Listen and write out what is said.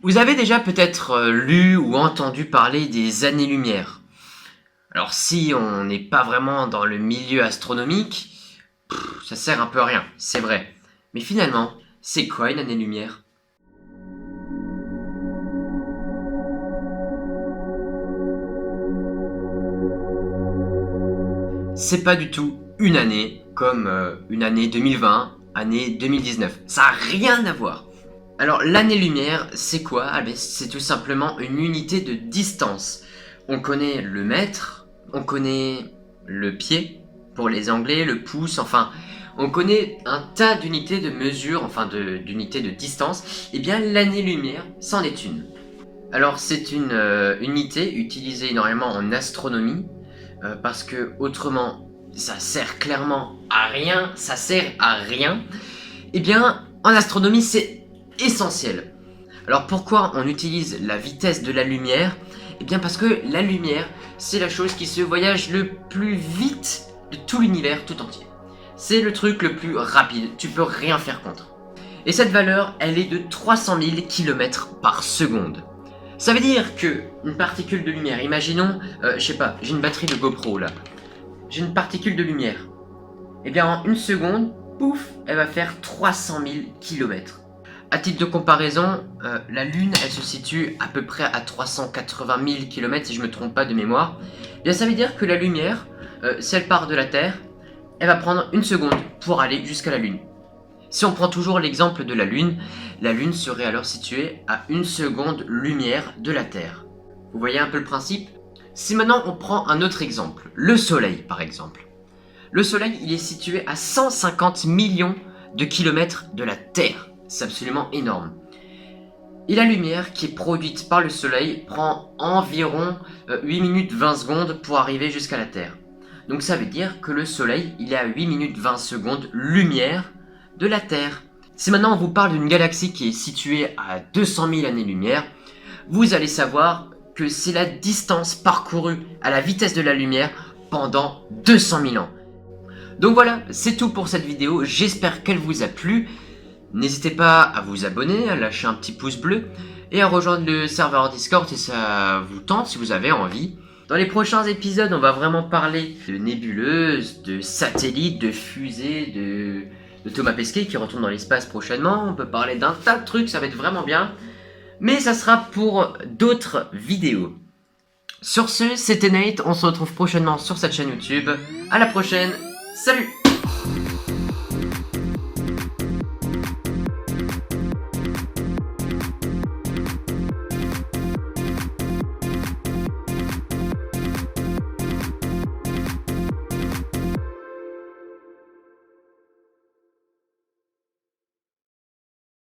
Vous avez déjà peut-être lu ou entendu parler des années-lumière. Alors si on n'est pas vraiment dans le milieu astronomique, ça sert un peu à rien, c'est vrai. Mais finalement, c'est quoi une année-lumière? C'est pas du tout une année comme une année 2020, année 2019. Ça n'a rien à voir. Alors l'année-lumière, c'est quoi? Ah ben, c'est tout simplement une unité de distance. On connaît le mètre, on connaît le pied, pour les Anglais, le pouce, enfin, on connaît un tas d'unités de mesure, enfin d'unités de distance. Et bien l'année-lumière, c'en est une. Alors c'est une unité utilisée énormément en astronomie, parce que autrement, ça sert clairement à rien, ça sert à rien. Et bien en astronomie, c'est essentiel. Alors pourquoi on utilise la vitesse de la lumière? Eh bien parce que la lumière, c'est la chose qui se voyage le plus vite de tout l'univers tout entier. C'est le truc le plus rapide, tu peux rien faire contre. Et cette valeur, elle est de 300 000 km par seconde. Ça veut dire que une particule de lumière, imaginons, je sais pas, j'ai une batterie de GoPro là. J'ai une particule de lumière. Eh bien en une seconde, pouf, elle va faire 300 000 km. À titre de comparaison, la Lune, elle se situe à peu près à 380 000 km si je me trompe pas de mémoire. Eh bien ça veut dire que la lumière, si elle part de la Terre, elle va prendre une seconde pour aller jusqu'à la Lune. Si on prend toujours l'exemple de la Lune serait alors située à une seconde lumière de la Terre. Vous voyez un peu le principe? Si maintenant on prend un autre exemple, le Soleil par exemple. Le Soleil, il est situé à 150 millions de kilomètres de la Terre. C'est absolument énorme. Et la lumière qui est produite par le Soleil prend environ 8 minutes 20 secondes pour arriver jusqu'à la Terre. Donc ça veut dire que le Soleil, il est à 8 minutes 20 secondes lumière de la Terre. Si maintenant on vous parle d'une galaxie qui est située à 200 000 années-lumière, vous allez savoir que c'est la distance parcourue à la vitesse de la lumière pendant 200 000 ans. Donc voilà, c'est tout pour cette vidéo, j'espère qu'elle vous a plu. N'hésitez pas à vous abonner, à lâcher un petit pouce bleu et à rejoindre le serveur Discord si ça vous tente, si vous avez envie. Dans les prochains épisodes, on va vraiment parler de nébuleuses, de satellites, de fusées, de Thomas Pesquet qui retourne dans l'espace prochainement. On peut parler d'un tas de trucs, ça va être vraiment bien. Mais ça sera pour d'autres vidéos. Sur ce, c'était Nate, on se retrouve prochainement sur cette chaîne YouTube. À la prochaine, salut!